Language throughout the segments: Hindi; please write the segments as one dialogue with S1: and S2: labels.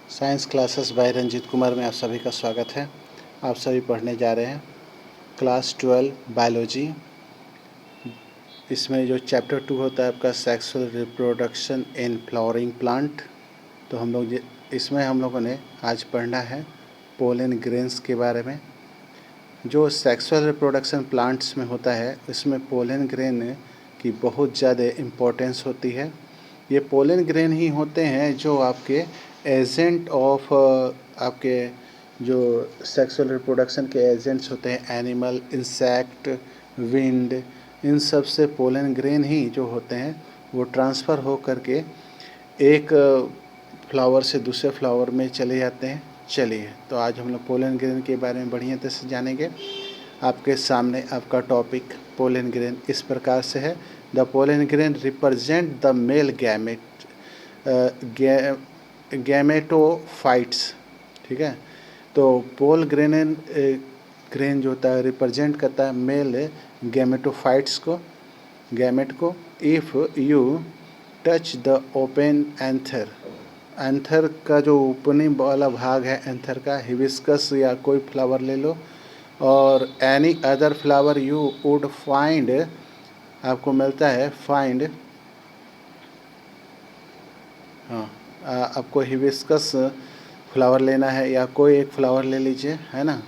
S1: Science classes by Ranjit Kumar में आप सभी का स्वागत है। आप सभी पढ़ने जा रहे हैं क्लास 12 बायोलॉजी। इसमें जो चैप्टर 2 होता है आपका sexual reproduction in flowering plant. तो इसमें हम लोगों ने आज पढ़ना है पोलन ग्रेन्स के बारे में। जो सेक्सुअल रिप्रोडक्शन प्लांट्स में होता है इसमें पोलन ग्रेन की बहुत ज़्यादा इम्पोर्टेंस होती है। ये पोलन ग्रेन ही होते हैं जो आपके एजेंट ऑफ आपके जो सेक्सुअल रिप्रोडक्शन के एजेंट्स होते हैं, एनिमल, इंसेक्ट, विंड, इन सब से पोलन ग्रेन ही जो होते हैं वो ट्रांसफ़र हो करके एक फ्लावर से दूसरे फ्लावर में चले जाते हैं। चलिए, तो आज हम लोग पोलन ग्रेन के बारे में बढ़िया तरह से जानेंगे। आपके सामने आपका टॉपिक पोलन ग्रेन इस प्रकार से है। The pollen grain represent the male gametophytes. ठीक है, तो पोल ग्रेन जो होता है रिप्रेजेंट करता है मेल गैमेटोफाइट्स को, गैमेट को। If you touch the open anther, anther का जो ओपनिंग वाला भाग है एंथर का, हिबिस्कस या कोई फ्लावर ले लो, और any other flower you would find, आपको मिलता है फाइंड, हाँ, आपको हिबिस्कस फ्लावर लेना है या कोई एक फ्लावर ले लीजिए, है ना।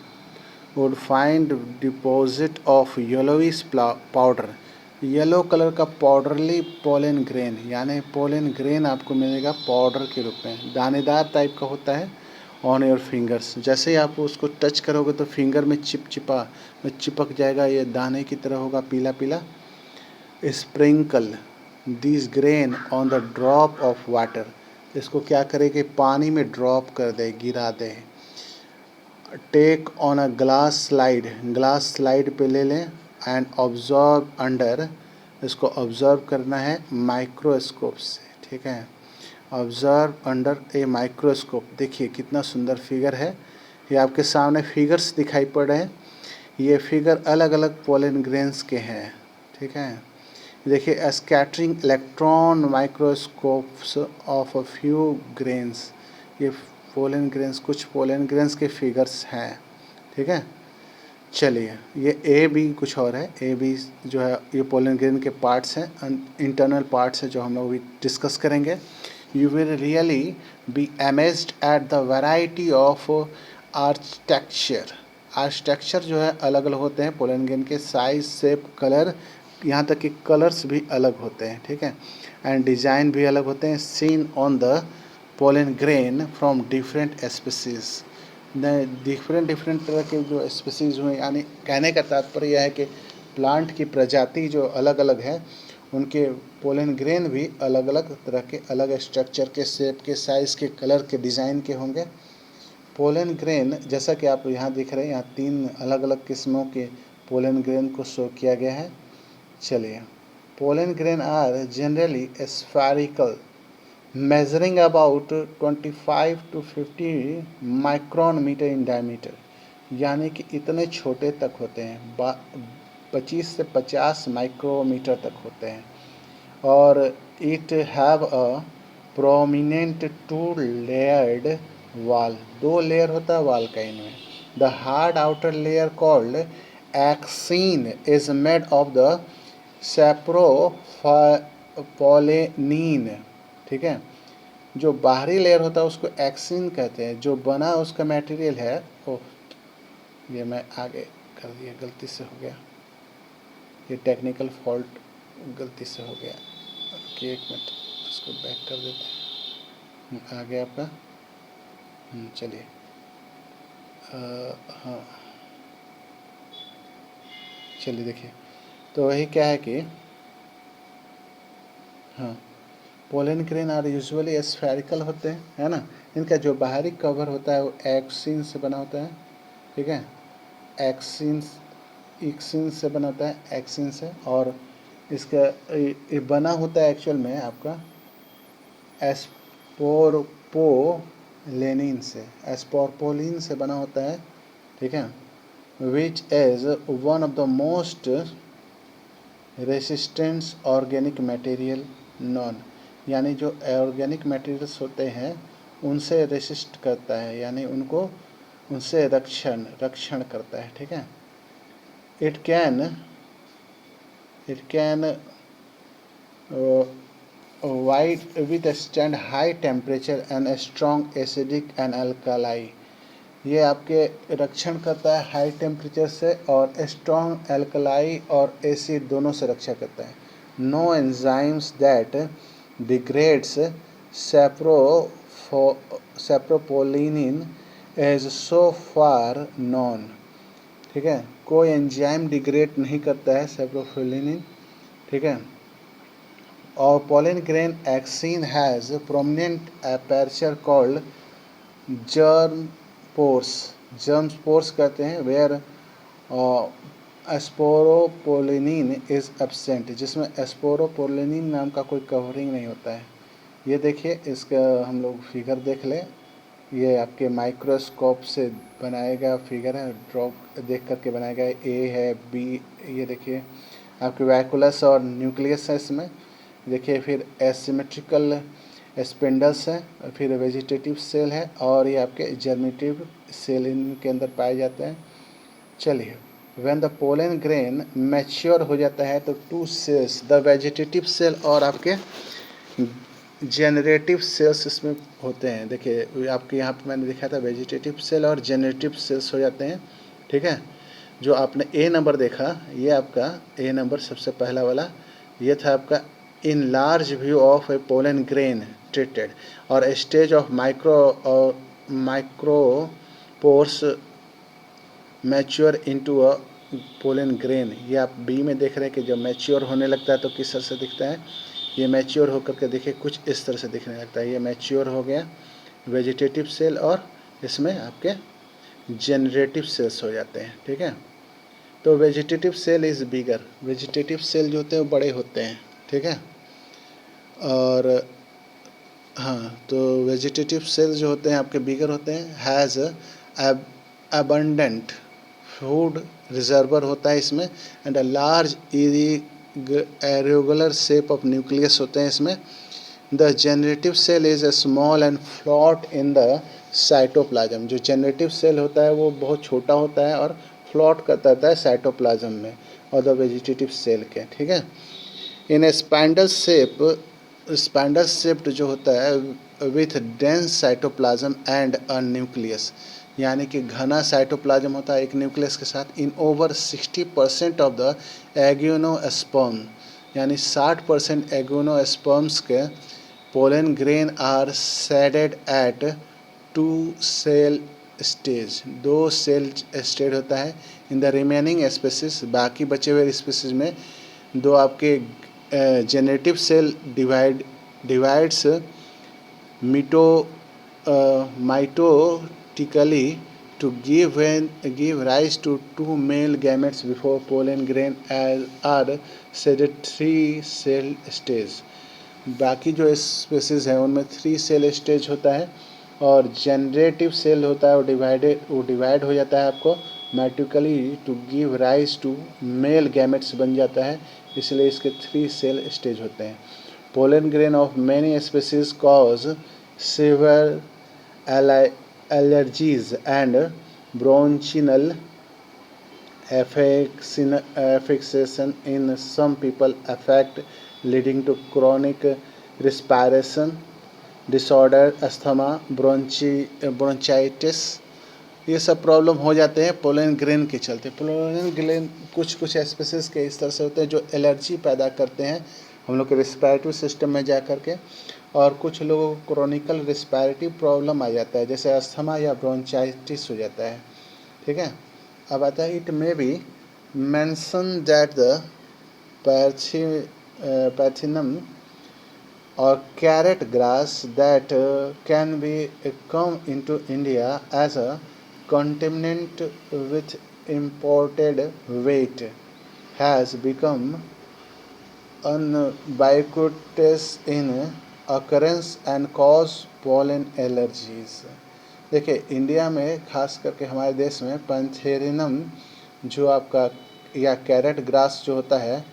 S1: Would find deposit of yellowish powder, yellow colour का पाउडरली पोलन ग्रेन, यानी पोलन ग्रेन आपको मिलेगा पाउडर के रूप में, दानेदार टाइप का होता है। ऑन योर फिंगर्स, जैसे ही आप उसको टच करोगे तो फिंगर में चिपक जाएगा, ये दाने की तरह होगा, पीला पीला। Sprinkle this grain on the drop of water, इसको क्या करे कि पानी में ड्रॉप कर दे, गिरा दे। Take on a glass slide, glass slide पे ले लें। एंड ऑब्जर्व अंडर, इसको ऑब्जर्व करना है माइक्रोस्कोप से। ठीक है, ऑब्जर्व अंडर ए माइक्रोस्कोप। देखिए कितना सुंदर फिगर है, ये आपके सामने फिगर्स दिखाई पड़ रहे हैं। ये फिगर अलग अलग पोलन ग्रेन्स के हैं। ठीक है, देखिए scattering electron microscopes of a few grains, ये पोलन ग्रेन्स, कुछ पोलन ग्रेन्स के फिगर्स हैं। ठीक है, चलिए, ये ए बी कुछ और है। ए बी जो है ये पोलन ग्रेन के पार्ट्स हैं, इंटरनल पार्ट्स हैं जो हम लोग भी डिस्कस करेंगे। You will really be amazed at the variety of architecture. Architecture जो है अलग अलग होते हैं पोलन ग्रेन के, साइज, शेप, कलर, यहाँ तक कि कलर्स भी अलग होते हैं। ठीक है, एंड डिज़ाइन भी अलग होते हैं। Seen on the pollen grain from different species, different तरह के जो स्पीसीज़ हुए, यानी कहने का तात्पर्य यह है कि प्लांट की प्रजाति जो अलग अलग है उनके पोलन ग्रेन भी अलग अलग तरह के, अलग स्ट्रक्चर के, शेप के, साइज़ के, कलर के, डिज़ाइन के होंगे। पोलन ग्रेन जैसा कि आप यहाँ दिख रहे हैं, यहाँ 3 अलग अलग किस्मों के पोलन ग्रेन को शो किया गया है। चलिए, pollen grain are generally spherical, measuring about 25 to 50 micron metre in diameter, यानी कि इतने छोटे तक होते हैं, 25 से 50 माइक्रोमीटर तक होते हैं। और it have a prominent 2 layered wall, 2 layer होता है वाल का इनमें। The hard outer layer called exine is made of the sporopollenin. ठीक है, जो बाहरी लेयर होता है उसको एक्सिन कहते हैं, जो बना उसका मटेरियल है। ओह, ये मैं आगे कर दिया, गलती से हो गया, ये टेक्निकल फॉल्ट गलती से हो गया। रुकिए एक मिनट, इसको बैक कर देते हैं। आगे आपका चलिए, हाँ चलिए, देखिए तो वही क्या है कि हाँ, pollen grain are usually spherical होते हैं, है ना। इनका जो बाहरी कवर होता है वो एक्सिन से बना होता है। ठीक है, एक्सिन से बना होता है, एक्सिन से। और इसका ये बना होता है एक्चुअल में आपका एस्पोर्पोलेनिन से, एस्पोर्पोलिन से बना होता है। ठीक है, which is one of the most resistance organic material non, यानी जो ऑर्गेनिक मटेरियल्स होते हैं उनसे रेसिस्ट करता है, यानी उनको उनसे रक्षण करता है, ठीक है। It can wide withstand high temperature and strong acidic and alkali. ये आपके रक्षण करता है हाई टेम्परेचर से और स्ट्रॉन्ग एल्कलाई और एसिड दोनों से रक्षा करता है। No enzymes that degrades sporopollenin is so far known, ठीक है। कोई एंजाइम डिग्रेड नहीं करता है सैप्रोपोलिनिन, ठीक है। और pollen grain exine has prominent aperture called germ pores कहते हैं, वेयर स्पोरोपोलिनिन इज एब्सेंट, जिसमें स्पोरोपोलिनिन नाम का कोई कवरिंग नहीं होता है। ये देखिए, इसका हम लोग फिगर देख लें। ये आपके माइक्रोस्कोप से बनाया गया फिगर है, ड्रॉ देख करके बनाया गया। ए है, बी, ये देखिए आपके वैकुलस और न्यूक्लियस है इसमें, देखिए। फिर एसिमेट्रिकल स्पेंडल्स है, और फिर वेजिटेटिव सेल है, और ये आपके जर्मेटिव सेल इनके अंदर पाए जाते हैं। चलिए, when the pollen grain mature हो जाता है तो two cells, the vegetative cell और आपके जेनरेटिव सेल्स इसमें होते हैं। देखिए आपके यहाँ पे मैंने दिखाया था वेजिटेटिव सेल और जेनरेटिव सेल्स हो जाते हैं, ठीक है। जो आपने ए नंबर देखा, ये आपका ए नंबर सबसे पहला वाला, ये था आपका enlarged view of a pollen grain treated, और stage of micropores mature into a pollen grain. ये आप बी में देख रहे हैं कि जब मैच्योर होने लगता है तो किस तरह से दिखता है। ये मैच्योर होकर के देखिए कुछ इस तरह से दिखने लगता है। ये मैच्योर हो गया वेजिटेटिव सेल, और इसमें आपके जनरेटिव सेल्स हो जाते हैं, ठीक है। तो vegetative cell is bigger, vegetative cell जो होते हैं वो बड़े होते हैं, ठीक है। और हाँ, तो वेजिटेटिव सेल जो होते हैं आपके बिगर होते हैं। हैज़ अबंडेंट फूड रिजर्वर होता है इसमें, and a large irregular shape of nucleus होते हैं इसमें। The generative cell is a small and float in the cytoplasm. जो जनरेटिव सेल होता है वो बहुत छोटा होता है और फ्लॉट करता रहता है साइटोप्लाज्म में और द वेजिटेटिव सेल के, ठीक है। इन ए स्पैंडल शेप्ड जो होता है with dense cytoplasm and a nucleus, यानी कि घना साइटोप्लाज्म होता है एक न्यूक्लियस के साथ। In over 60% of the angiosperm, यानी 60% एग्यूनोस्पर्म्स के pollen grain are shedded at 2 cell stage, 2 cell stage होता है। इन द रिमेनिंग स्पेसिस, बाकी बचे हुए स्पेसिस में दो आपके generative cell divides mitotically to give rise to 2 male gametes before pollen grain are seeded 3 cell stage। बाकी जो स्पेसीज हैं उनमें 3 सेल स्टेज होता है, और जनरेटिव सेल होता है वो डिवाइड हो जाता है आपको मैटिकली to give rise to male gametes बन जाता है, इसलिए इसके 3 सेल स्टेज होते हैं। Pollen grain of many species cause severe allergies and bronchial affection in some people affect leading to chronic respiration disorder, asthma, bronchitis। ये सब प्रॉब्लम हो जाते हैं पोलन ग्रेन के चलते। पोलन ग्रेन कुछ स्पेसीज के इस तरह से होते हैं जो एलर्जी पैदा करते हैं हम लोग के रिस्पायरेटरी सिस्टम में जा कर के, और कुछ लोगों को क्रोनिकल रिस्पायरेटरी प्रॉब्लम आ जाता है, जैसे अस्थमा या ब्रोंचाइटिस हो जाता है, ठीक है। अब आता है it may be mention that the Parthenium or carrot grass that can be come into India as a contaminant with imported wheat has become ubiquitous in occurrence and cause pollen allergies। देखिए इंडिया में खास करके हमारे देश में पैंथेरिनम जो आपका या कैरेट ग्रास जो होता है,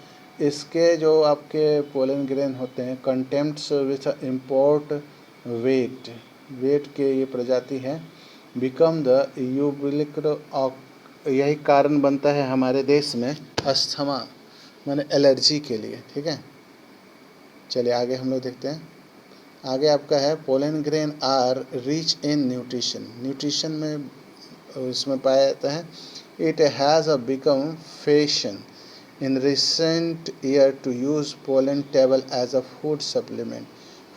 S1: इसके जो आपके पोलन ग्रेन होते हैं कंटेम्प्ट्स विथ इम्पोर्ट वेट, वेट के ये प्रजाति है, बिकम द यूबिलिक्र ऑफ, यही कारण बनता है हमारे देश में अस्थमा माने एलर्जी के लिए। ठीक है, चलिए आगे हम लोग देखते हैं। आगे आपका है pollen grain are rich in nutrition, nutrition में उसमें पाया जाता है। It has a become fashion in recent year to use pollen table as a food supplement,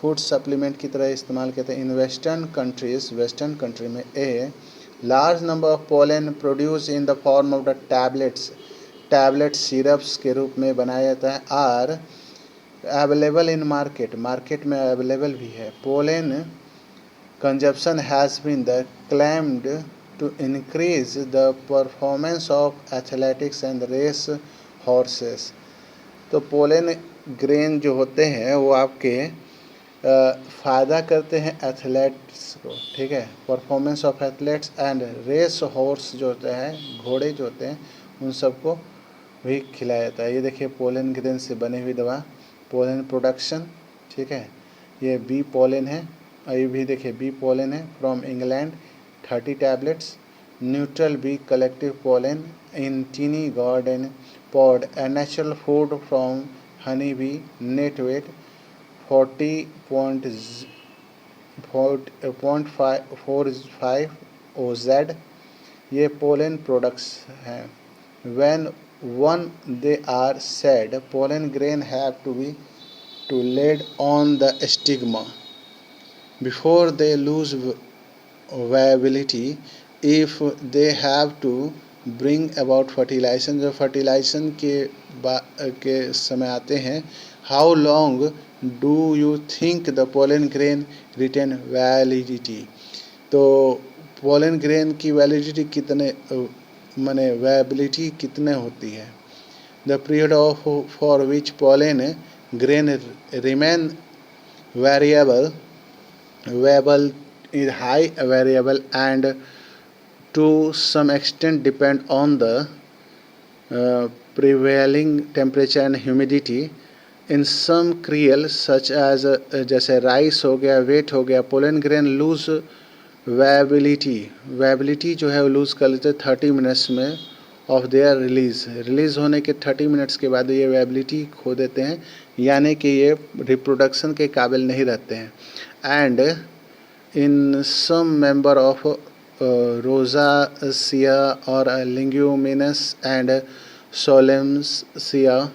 S1: food supplement की तरह इस्तेमाल करते हैं। In western countries, western country में a large number of pollen produce in the form of the tablets, tablet syrups के रूप में बनाया जाता है। Are available in market, market में अवेलेबल भी है। Pollen consumption has been the claimed to increase the performance of athletics and race horses। तो पोलन ग्रेन जो होते हैं वो आपके फ़ायदा करते हैं एथलेट्स को। ठीक है, performance of athletes and race horse जो होते हैं, घोड़े जो होते हैं, उन सबको भी खिलाया जाता है। ये देखिए पोलन ग्रेन से बनी हुई दवा, पोलन प्रोडक्शन। ठीक है, ये बी पोलन है, ये भी देखिए बी पोलन है from England, 30 tablets, neutral bee collective pollen in teeny garden pod, a natural food from honey bee, net weight 40.45 OZ। ये पोलन प्रोडक्ट्स हैं। When one they are said, pollen grain have to be laid on the stigma before they lose viability if they have to bring about fertilization। जब फर्टिलाइजेशन के समय आते हैं, how long do you think the pollen grain retain validity, तो पोलन ग्रेन की वैलिडिटी कितने माने वैबिलिटी कितने होती है। The period of for which pollen grain remain variable is high variable and to some extent depend on the prevailing temperature and humidity in some cereal such as जैसे राइस हो गया, वेट हो गया, पोलन ग्रेन लूज वेबिलिटी जो है वो लूज़ कर लेते 30 मिनट्स में ऑफ देयर रिलीज़ होने के 30 मिनट्स के बाद ये वेबिलिटी खो देते हैं, यानी कि ये रिप्रोडक्शन के काबिल नहीं रहते हैं। And in some member of Rosaceae or Leguminous and Solanaceae,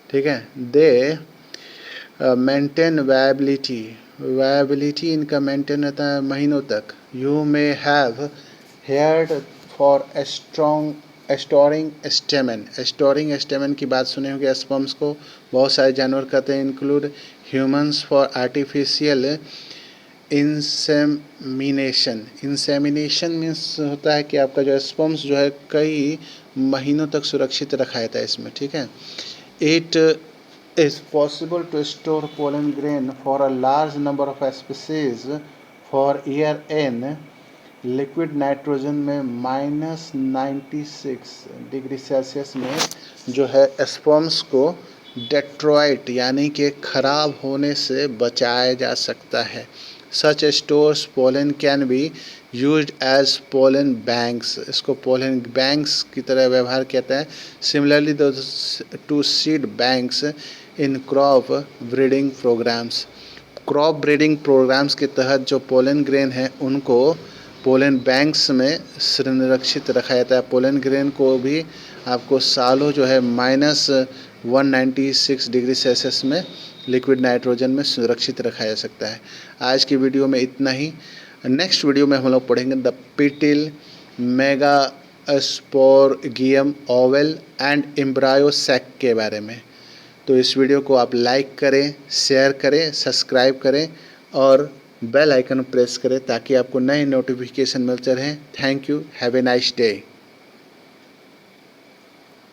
S1: ठीक है, they maintain viability इनका मेंटेन रहता है महीनों तक। You may have heard for storing stamen की बात सुने होंगे। स्पर्म्स को बहुत सारे जानवर कहते हैं, include humans for artificial insemination means होता है कि आपका जो स्पर्म्स जो है कई महीनों तक सुरक्षित रखा जाता है इसमें। ठीक है, it is possible to store pollen grain for a large number of species for year in liquid nitrogen में -96 डिग्री सेल्सियस में जो है स्पर्म्स को डेट्रॉइट यानी कि खराब होने से बचाया जा सकता है। Such stores pollen can be used as pollen banks, इसको pollen banks की तरह व्यवहार किया है। Similarly to seed banks in crop breeding programs, crop breeding programmes के तहत जो पोलन ग्रेन है उनको पोलन बैंक्स में संरक्षित रखा जाता है। पोलन ग्रेन को भी आपको सालों जो है -196 डिग्री सेल्सियस में लिक्विड नाइट्रोजन में सुरक्षित रखा जा सकता है। आज की वीडियो में इतना ही। नेक्स्ट वीडियो में हम लोग पढ़ेंगे the pistil megasporangium ovule and embryo sac के बारे में। तो इस वीडियो को आप लाइक करें, शेयर करें, सब्सक्राइब करें और बेल आइकन प्रेस करें ताकि आपको नए नोटिफिकेशन मिलते रहें। Thank you, have a nice day.